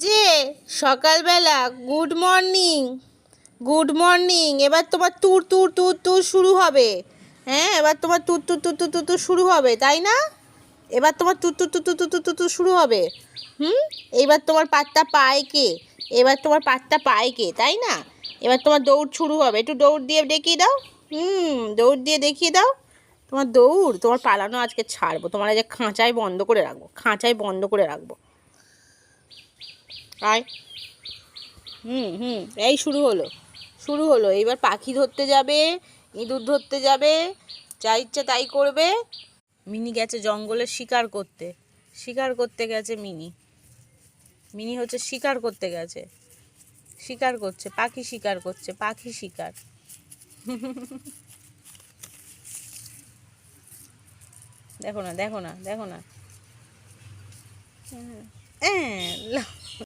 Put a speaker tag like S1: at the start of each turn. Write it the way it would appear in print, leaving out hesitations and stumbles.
S1: যে সকালবেলা good morning, good morning. এবার তোমার তুর তুর তুর তুর শুরু হবে। হ্যাঁ, এবার তোমার তুর তুর তুর তুর তুর তুর শুরু হবে, তাই না? এবার তোমার তুর তুর তুর তুর তুর তুর তুর তুর শুরু হবে। এইবার তোমার পাত্তা পায় কে? এবার তোমার পাত্তা পায় কে, তাই না? এবার তোমার দৌড় শুরু হবে। একটু দৌড় দিয়ে দেখিয়ে দাও। দৌড় দিয়ে দেখিয়ে দাও। তোমার দৌড়, তোমার পালানো আজকে ছাড়বো। তোমার আজকে খাঁচায় বন্ধ করে রাখবো, খাঁচায় বন্ধ করে রাখবো। আয়। এই শুরু হলো, শুরু হলো। এইবার পাখি ধরতে যাবে, ইঁদুর ধরতে যাবে, যা ইচ্ছে তাই করবে। মিনি গেছে জঙ্গলে শিকার করতে, শিকার করতে গেছে মিনি। মিনি হচ্ছে শিকার করতে গেছে, শিকার করছে, পাখি শিকার করছে, পাখি শিকার। দেখো না, দেখো না, দেখো না। হ্যাঁ।